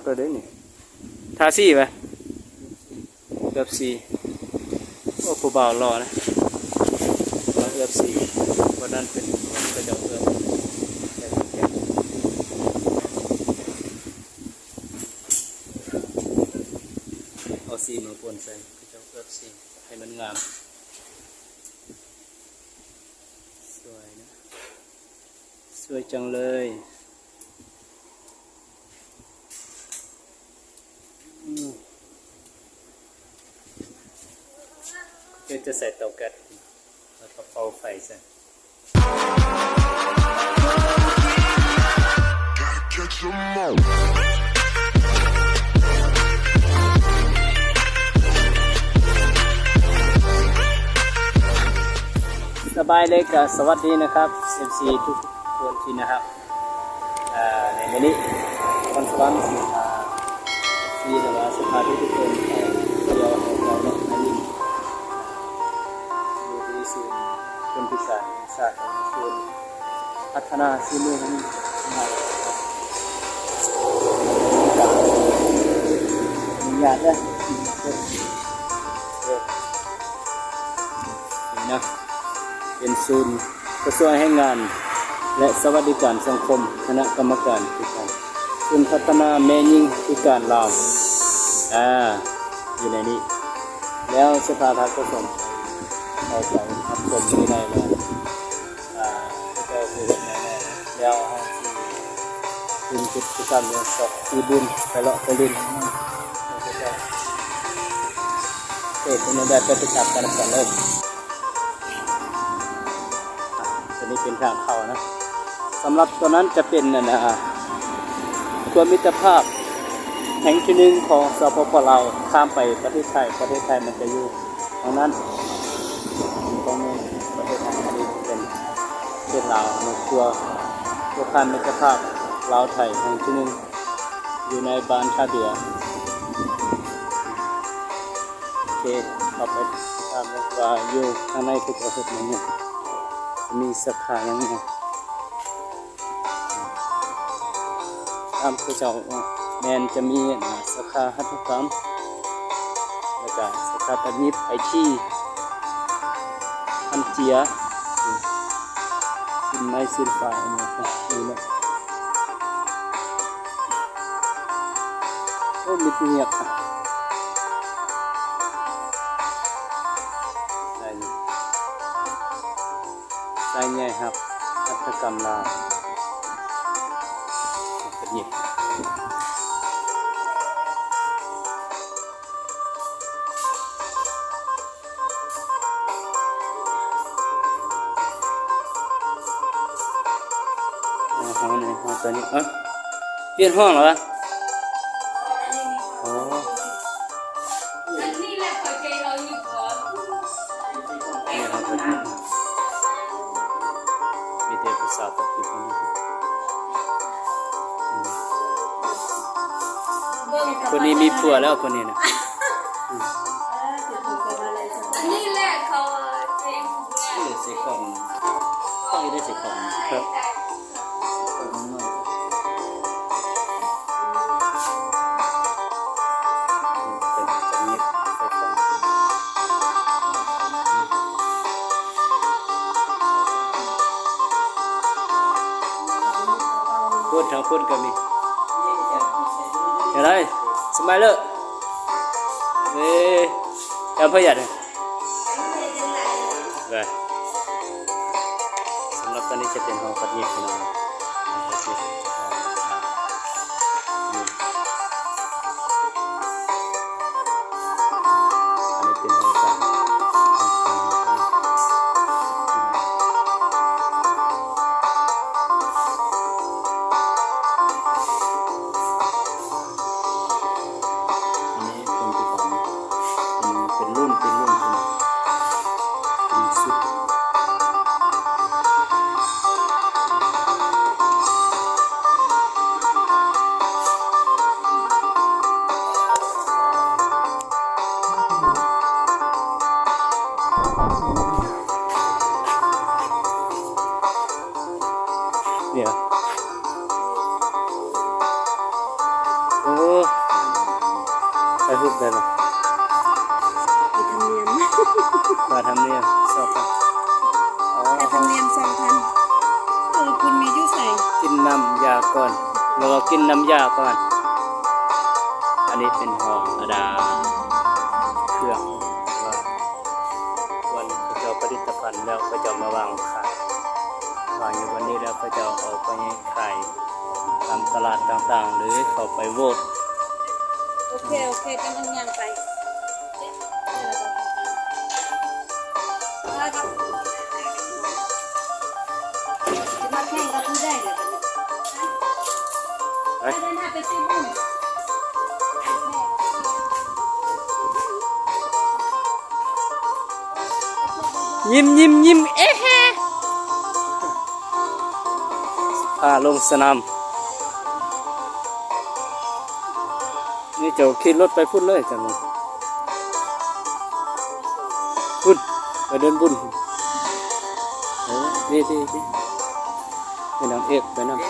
ตัวเด้นี่ทาซี่ไปเกือบสี่โอ้ผู้บ่าวรอนะเกือบสี่วันนั้นเป็นกระจกเกือบเอาสีมาปนใส่กระจกเกือบสี่ให้มันงามสวยนะสวยจังเลยจะใส่เตาแก๊สแล้วก็เป่าไฟใส่สบายเลยกับสวัสดีนะครับ MC ทุกคนที่นะครับในวันนี้วันสวรรค์ที่จะมาสัมภาษณ์ทุกคนเดียวของเราในนี้คนพิการศาสตร์ส่วนพัฒนาสิ่งนี้ให้มีญาตินะนี่นะเป็นศูนย์กระทรวงแรงงานและสวัสดิการสังคมคณะกรรมการพิการศูนย์พัฒนาแม่หญิงพิการลาวอยู่ในนี้แล้วสภาพัฒน์ก็ส่งเอาไปทำชมที่ไหนมาก็จะคือแน่ๆแล้วคุณกิจกรรมเนี่ยสอบทีบุญไปเลาะไปลินเกิดเป็นแบบปฏิบัติการกันเลยตัวนี้เป็นทางเข้านะสำหรับตัวนั้นจะเป็นตัวมิตรภาพแห่งที่หนึ่งของสปป.ลาวข้ามไปประเทศไทยมันจะอยู่ตรงนั้นตรงนี้ประเทศไทยอันนี้เป็นประเทศลาวในตัวข้ามมิตรภาพลาวไทยแห่งที่หนึ่งอยู่ในบ้านท่าเดือโอเคต่อไปตามว่าอยู่ข้างในคือประเทศนี้มีสาขาอย่างนี้ตามคือเจ้าแมนจะมีสาขาหัตถกรรมแล้วก็สาขาตัดเย็บไอทีอันเจียสินไม้สินฝ่ายนะครับนี่แหละโอ้มีเงียบใช่ใหญ่ครับหัตถกรรมลาวตัดเย็บตอนนี้เปลี่ยนห้องเหรอวะอ๋อนี่แหละเขาใจเราอยู่ก่อนนี่ครับมีเด็กภาษาตัดติดกันคนนี้มีผัวแล้วคนนี้นะนี่แหละเขาเจ๊เสียของเขาได้เสียของครับพูดทั้งคนก็มีอะไรสมัยเลยจะประหยัดเลยสำหรับตอนนี้จะเป็นห้องปัดเย็บพี่น้องอันนี้เป็นห้องจำเนี่ยโอ้ รูปได้ปะ มีธรรมเนียม ค่าธรรมเนียม2,000อ๋อ แต่ธรรมเนียม2,000คุณมีอยู่ใส่ กินน้ำยาก่อนแล้วก็กินน้ำยาก่อน อันนี้เป็นห้องอดาเครื่องว่าวันเขาจะเอาผลิตภัณฑ์แล้วก็จะมาวางขายวางอยู่วันนี้แล้วก็จะเอาไปขายตามตลาดต่างๆ หรือเขาไปโหวต โอเคกำลังย่างไปจะมาแข่งกับผู้ได้เลยไปเดินหน้าไปซื้อบุ้ง ยิ้มเอ๊ะพาลงสนามนี่เจ้าขี่รถไปพุ่นเลยจังเลยพุ่นไปเดินบุญโอ้ดีไปนางเอกไปนำ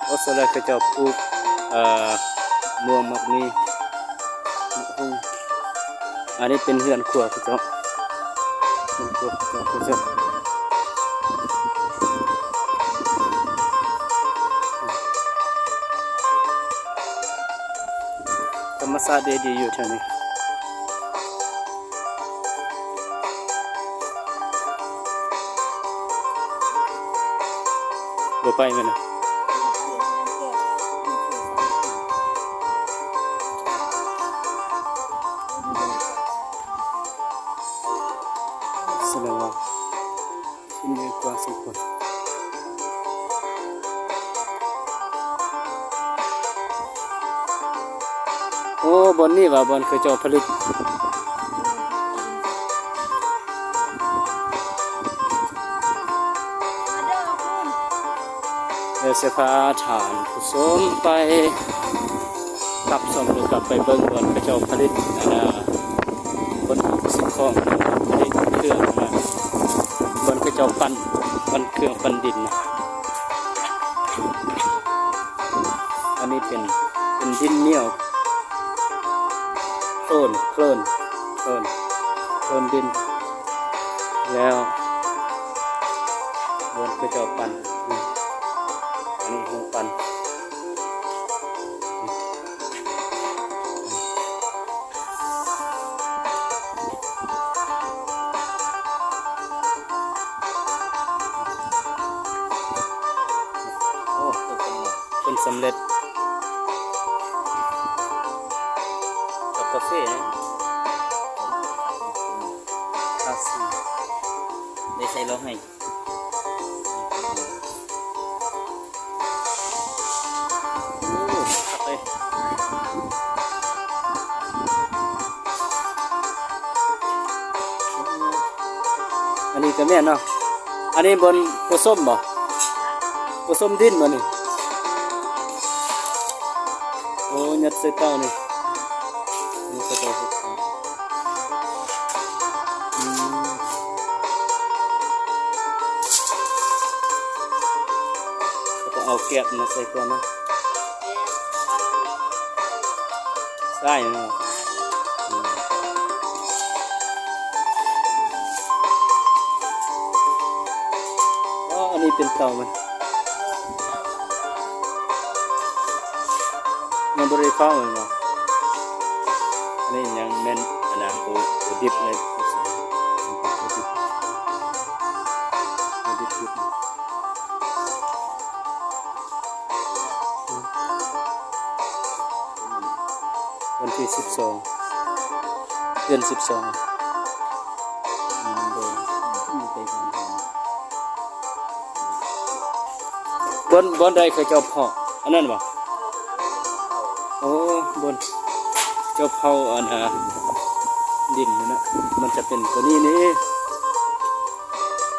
โอ้สลายเขาจะปลูกม่วงมักมีมะฮุ่งอันนี้เป็นเฮือนครัวเขาจะเป็นครัวเขาจะธรรมชาติดีอยู่แถวนี้บ่ไปไหมนะแสดงว่าที่นี่กว่าสมควรโอ้บอนนี่ว่าบอนเคยจะผลิตเดี๋ยวเสียพาฐานผู้ชมไปกลับสมหรือกลับไปเบิ่งบอนเคยจะผลิตบนสิ่งของผลิตเครื่องนะบอนเคยจะปั้นเครื่องปั้นดินนะอันนี้เป็นดินเหนียวโคลนดินแล้วบนเคยจะปั้นอันนี้ห้องปั้นเป็นสำเร็จกับกาแฟนะคาซีได้ใส่ล้อให้อันนี้ก็แม่นเนาะอันนี้บนผสมบ่ผสมดินบ่นี่โอ้ยัดใส่เต้านี่นี่ก็ต้องก็ต้องเอาแก๊สมาใส่ก่อนนะใช่เนาะอันนี้เป็นเตามันบริฟ้าเหมือนกันอันนี้ยังเน้นอันนั้นตัวดิบเลยดิบวันที่12 เดือน 12บนใดเคยเจ้าพ่ออันนั้นบ่โอ้บนเจ้าเผาอันดินนะมันจะเป็นตัวนี้นี่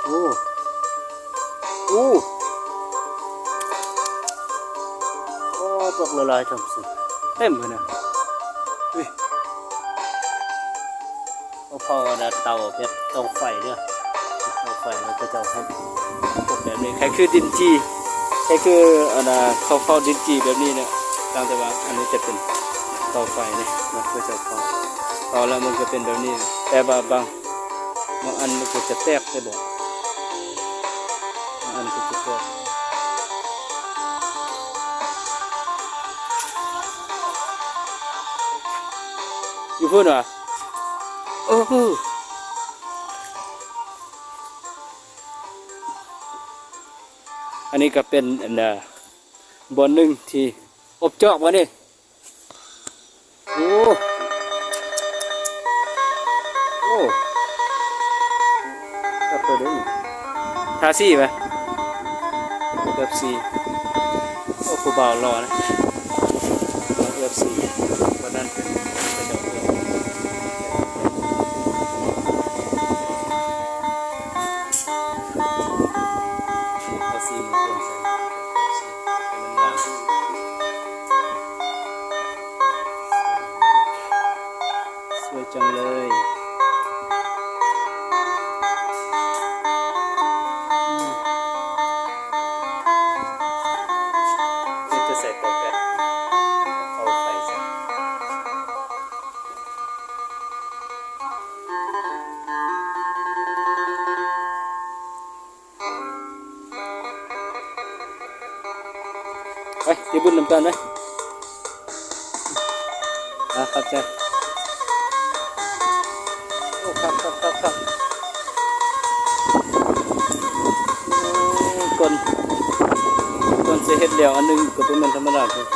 โอ้ตกละลายทำสิเต็มเลยนะ อุ้ยพ่อเตาเพชรเตาไฟเด้อเตาไฟแล้วก็จะให้พวกแบบนี้ใครคือดินจีใครคือเข้าดินจีแบบนี้เนี่ยตามแต่ว่าอันนี้จะเป็นเตาไฟเนี่ยมันก็จะเผาแล้วมันก็เป็นแบบนี้แต่ว่าบางอันมันก็จะแตกได้บ่บางอันก็จะแตกอยู่พูดว่ะโอ้โหอันนี้ก็เป็นบ่อนหนึ่งที่อบจอกมาเนี่ยโอ้โอ้กับตัวเด้งทาซี่ไหมแบบซี่โอ้ผู้บ่าวรอนะแบบซี่วันนั้นเป็นกระจกเอาซี่มาเติมใส่เป็นน้ำมันสวยจังเลยจะใส่ตัวแกะเอาไฟใส่ไปที่บุญน้ำตาลไหมครับจ้ะโอ้ครับก่อนจะเฮ็ดแล้วอันนึงก็เป็นธรรมดาคือ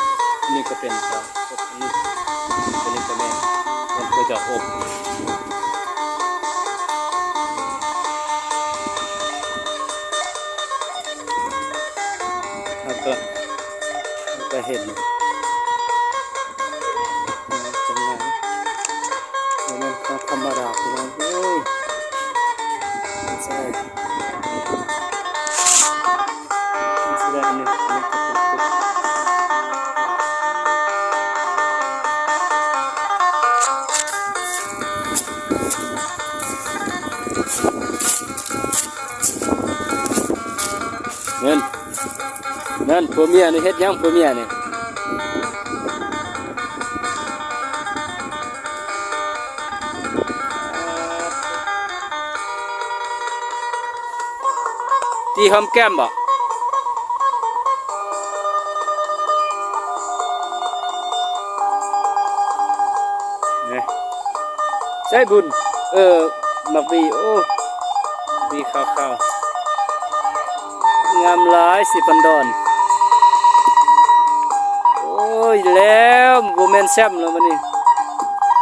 อันนี้ก็เป็นครับอันนี้ก็แม่มันก็จะอบแล้วก็เห็นทำงานมันธรรมดาพี่น้องเอ้ยใช่อันนี้ก็เป็นตุ๊กนั่นผัวเมียนี่เฮ็ดยังผัวเมียนี่ที่หอมแก้มบ่เนี่ยใช่บุญมักบีโอ้บีขาวงามหลายสิปันดอนโอ้ยแล้วโบแมนแซมแล้วมันนี่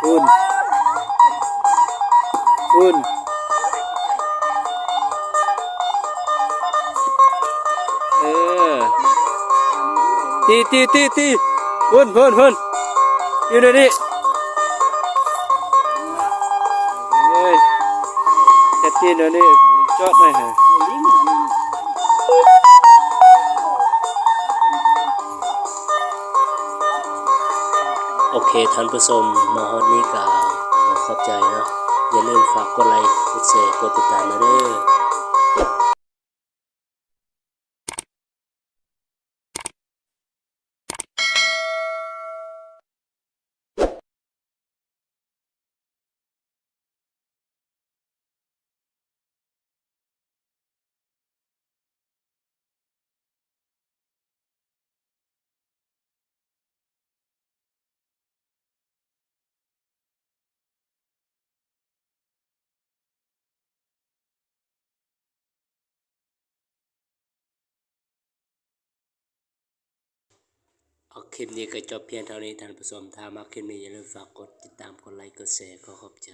คุณตีพุ่นอยู่ในนี้เฮ้ยแค่ตีเดี๋ยวนี้จอดไหมฮะโอเคท่านผู้ชมมาฮอดนี้ก็ขอบใจนะอย่าลืมฝากกดไลค์กดแชร์กดติดตามนะเด้อเอาคลิปนี้ก็จบเพียงเท่านี้ท่านผู้ชมถ้ามาคลิปนี้อย่าลืมฝากกดติดตามกดไลค์กดแชร์ขอขอบใจ